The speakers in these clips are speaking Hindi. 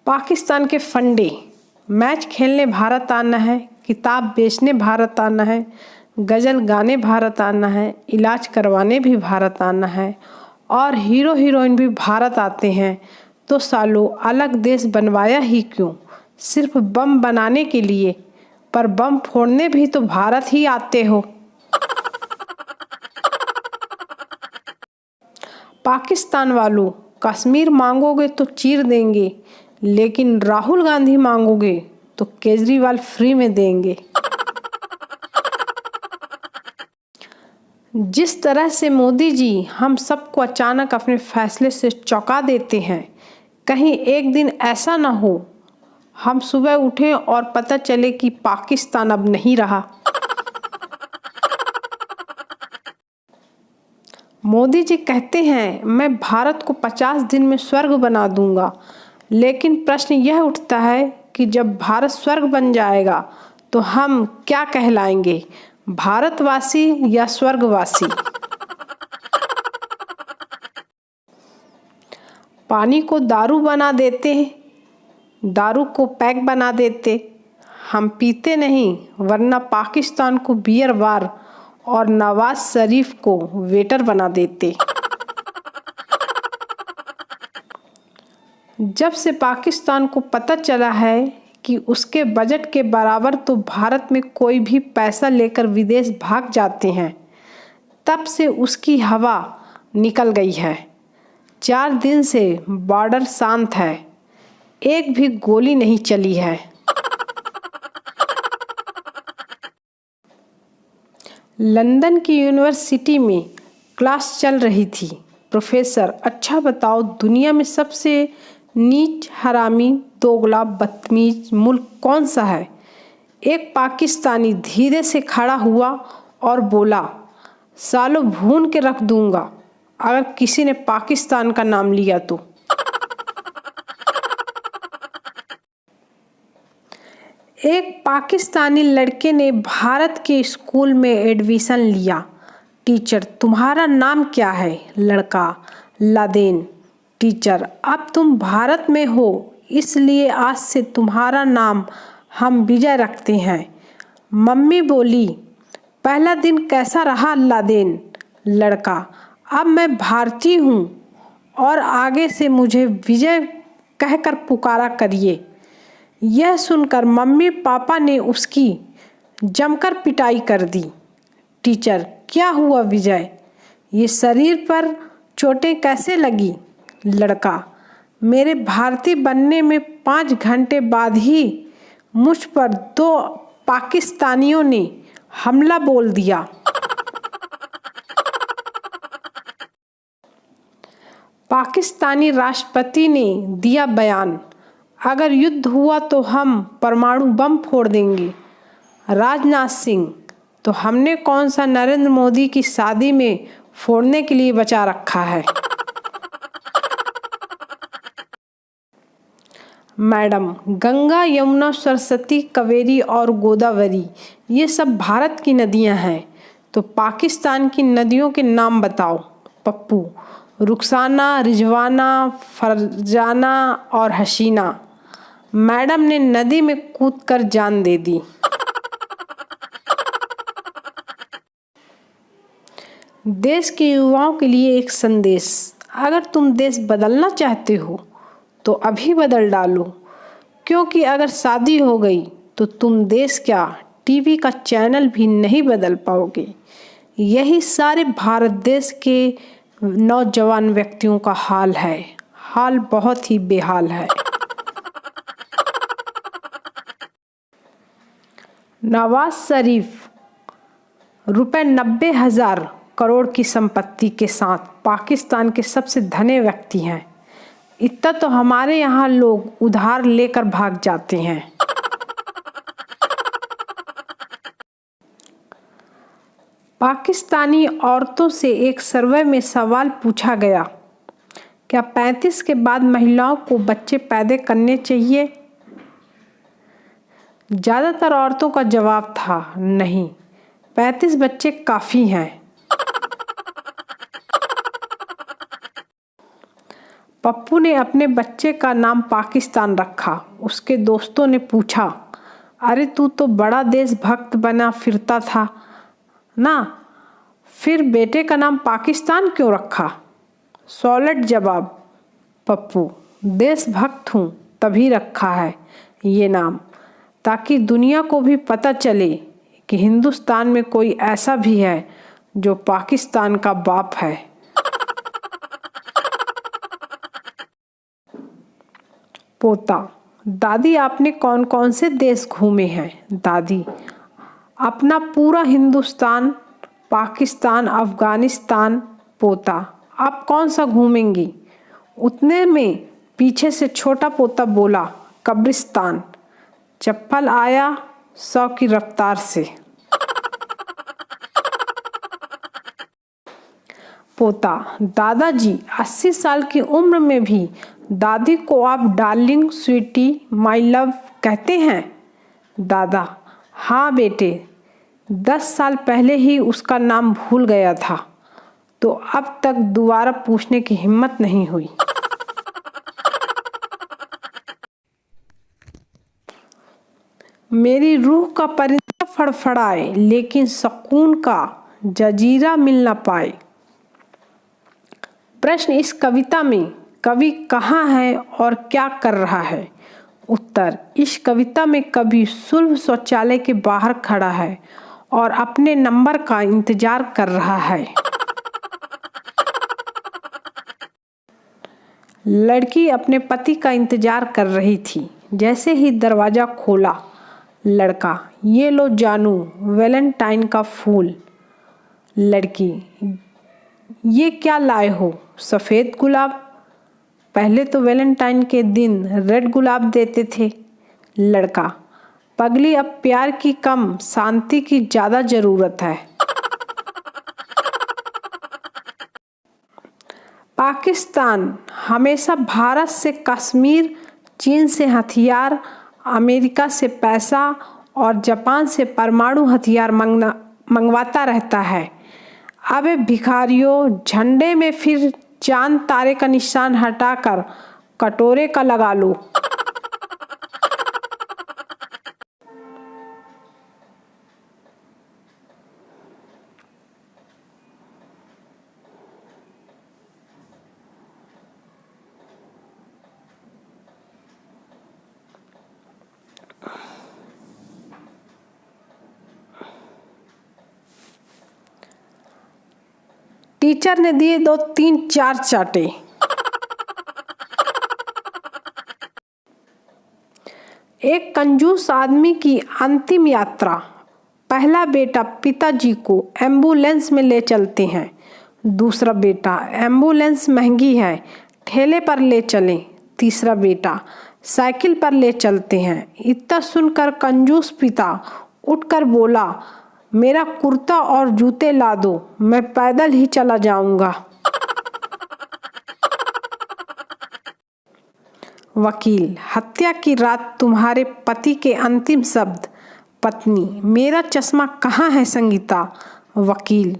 पाकिस्तान के फंडे, मैच खेलने भारत आना है, किताब बेचने भारत आना है, गज़ल गाने भारत आना है, इलाज करवाने भी भारत आना है और हीरो हीरोइन भी भारत आते हैं। तो सालों अलग देश बनवाया ही क्यों, सिर्फ बम बनाने के लिए, पर बम फोड़ने भी तो भारत ही आते हो। पाकिस्तान वालों, कश्मीर मांगोगे तो चीर देंगे, लेकिन राहुल गांधी मांगोगे तो केजरीवाल फ्री में देंगे। जिस तरह से मोदी जी हम सबको अचानक अपने फैसले से चौंका देते हैं, कहीं एक दिन ऐसा ना हो हम सुबह उठें और पता चले कि पाकिस्तान अब नहीं रहा। मोदी जी कहते हैं मैं भारत को 50 दिन में स्वर्ग बना दूंगा, लेकिन प्रश्न यह उठता है कि जब भारत स्वर्ग बन जाएगा तो हम क्या कहलाएंगे, भारतवासी या स्वर्गवासी। पानी को दारू बना देते, दारू को पैक बना देते, हम पीते नहीं, वरना पाकिस्तान को बियर बार और नवाज शरीफ को वेटर बना देते। जब से पाकिस्तान को पता चला है कि उसके बजट के बराबर तो भारत में कोई भी पैसा लेकर विदेश भाग जाते हैं, तब से उसकी हवा निकल गई है। 4 दिन से बॉर्डर शांत है, एक भी गोली नहीं चली है। लंदन की यूनिवर्सिटी में क्लास चल रही थी। प्रोफेसर, अच्छा बताओ दुनिया में सबसे नीच, हरामी, दोगला, बदतमीज मुल्क कौन सा है? एक पाकिस्तानी धीरे से खड़ा हुआ और बोला, सालों भून के रख दूंगा अगर किसी ने पाकिस्तान का नाम लिया तो। एक पाकिस्तानी लड़के ने भारत के स्कूल में एडमिशन लिया। टीचर, तुम्हारा नाम क्या है? लड़का, लादेन। टीचर, अब तुम भारत में हो इसलिए आज से तुम्हारा नाम हम विजय रखते हैं। मम्मी बोली, पहला दिन कैसा रहा लादेन? लड़का, अब मैं भारतीय हूँ और आगे से मुझे विजय कहकर पुकारा करिए। यह सुनकर मम्मी पापा ने उसकी जमकर पिटाई कर दी। टीचर, क्या हुआ विजय? ये शरीर पर चोटें कैसे लगी? लड़का, मेरे भारतीय बनने में 5 घंटे बाद ही मुझ पर 2 पाकिस्तानियों ने हमला बोल दिया। पाकिस्तानी राष्ट्रपति ने दिया बयान, अगर युद्ध हुआ तो हम परमाणु बम फोड़ देंगे। राजनाथ सिंह, तो हमने कौन सा नरेंद्र मोदी की शादी में फोड़ने के लिए बचा रखा है? मैडम, गंगा, यमुना, सरस्वती, कावेरी और गोदावरी ये सब भारत की नदियां हैं, तो पाकिस्तान की नदियों के नाम बताओ। पप्पू, रुखसाना, रिजवाना, फरजाना और हसीना। मैडम ने नदी में कूदकर जान दे दी। देश के युवाओं के लिए एक संदेश, अगर तुम देश बदलना चाहते हो तो अभी बदल डालो, क्योंकि अगर शादी हो गई तो तुम देश क्या टीवी का चैनल भी नहीं बदल पाओगे। यही सारे भारत देश के नौजवान व्यक्तियों का हाल है। हाल बहुत ही बेहाल है। नवाज शरीफ रुपए 90,000 करोड़ की संपत्ति के साथ पाकिस्तान के सबसे धनी व्यक्ति हैं। इतना तो हमारे यहाँ लोग उधार लेकर भाग जाते हैं। पाकिस्तानी औरतों से एक सर्वे में सवाल पूछा गया, क्या 35 के बाद महिलाओं को बच्चे पैदा करने चाहिए? ज़्यादातर औरतों का जवाब था, नहीं, 35 बच्चे काफ़ी हैं। पप्पू ने अपने बच्चे का नाम पाकिस्तान रखा। उसके दोस्तों ने पूछा, अरे तू तो बड़ा देशभक्त बना फिरता था ना, फिर बेटे का नाम पाकिस्तान क्यों रखा? सॉलिड जवाब, पप्पू देशभक्त हूँ तभी रखा है ये नाम, ताकि दुनिया को भी पता चले कि हिंदुस्तान में कोई ऐसा भी है जो पाकिस्तान का बाप है। पोता, दादी आपने कौन कौन से देश घूमे हैं? दादी, अपना पूरा हिंदुस्तान, पाकिस्तान, अफगानिस्तान। पोता, आप कौन सा घूमेंगी? उतने में पीछे से छोटा पोता बोला, कब्रिस्तान। चप्पल आया 100 की रफ्तार से। पोता, दादाजी 80 साल की उम्र में भी दादी को आप डार्लिंग, स्वीटी, माय लव कहते हैं? दादा, हाँ बेटे, 10 साल पहले ही उसका नाम भूल गया था, तो अब तक दोबारा पूछने की हिम्मत नहीं हुई। मेरी रूह का परिंदा फड़फड़ाए, लेकिन सुकून का जजीरा मिल न पाए। प्रश्न, इस कविता में कवि कहाँ है और क्या कर रहा है? उत्तर, इस कविता में कवि सुलभ शौचालय के बाहर खड़ा है और अपने नंबर का इंतजार कर रहा है। लड़की अपने पति का इंतजार कर रही थी। जैसे ही दरवाजा खोला, लड़का, ये लो जानू, वैलेंटाइन का फूल। लड़की, ये क्या लाए हो? सफ़ेद गुलाब, पहले तो वैलेंटाइन के दिन रेड गुलाब देते थे। लड़का, पगली, अब प्यार की कम शांति की ज़्यादा ज़रूरत है। पाकिस्तान हमेशा भारत से कश्मीर, चीन से हथियार, अमेरिका से पैसा और जापान से परमाणु हथियार मंगवाता रहता है। अबे भिखारियों, झंडे में फिर चांद तारे का निशान हटाकर कटोरे का लगा लो। टीचर ने दिए 2 3 4 चाटे। एक कंजूस आदमी की अंतिम यात्रा। पहला बेटा पिताजी को एम्बुलेंस में ले चलते हैं। दूसरा बेटा, एम्बुलेंस महंगी है, ठेले पर ले चलें। तीसरा बेटा, साइकिल पर ले चलते हैं। इतना सुनकर कंजूस पिता उठकर बोला, मेरा कुर्ता और जूते ला दो, मैं पैदल ही चला जाऊंगा। वकील, हत्या की रात तुम्हारे पति के अंतिम शब्द। पत्नी, मेरा चश्मा कहाँ है संगीता? वकील,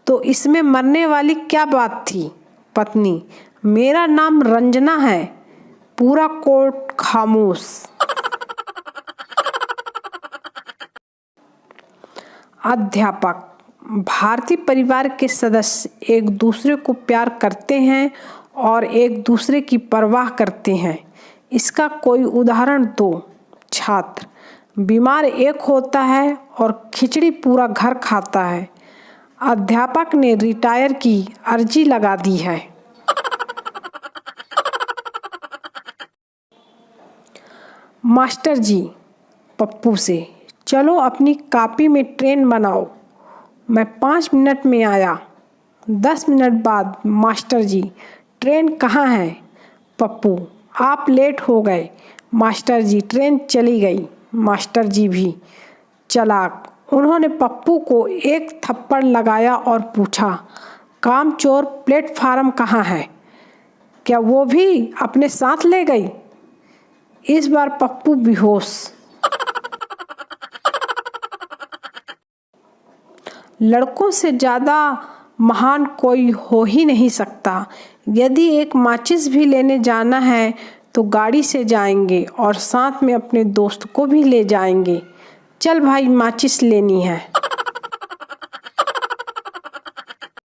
तो इसमें मरने वाली क्या बात थी? पत्नी, मेरा नाम रंजना है। पूरा कोर्ट खामोश। अध्यापक, भारतीय परिवार के सदस्य एक दूसरे को प्यार करते हैं और एक दूसरे की परवाह करते हैं। इसका कोई उदाहरण दो। छात्र, बीमार एक होता है और खिचड़ी पूरा घर खाता है। अध्यापक ने रिटायर की अर्जी लगा दी है। मास्टर जी पप्पू से, चलो अपनी कॉपी में ट्रेन बनाओ। मैं 5 मिनट में आया। 10 मिनट बाद, मास्टर जी ट्रेन कहाँ है? पप्पू, आप लेट हो गए। मास्टर जी, ट्रेन चली गई। मास्टर जी भी चालाक, उन्होंने पप्पू को एक थप्पड़ लगाया और पूछा, कामचोर, प्लेटफार्म कहाँ है? क्या वो भी अपने साथ ले गई? इस बार पप्पू बेहोश। लड़कों से ज़्यादा महान कोई हो ही नहीं सकता। यदि एक माचिस भी लेने जाना है तो गाड़ी से जाएंगे और साथ में अपने दोस्त को भी ले जाएंगे। चल भाई, माचिस लेनी है।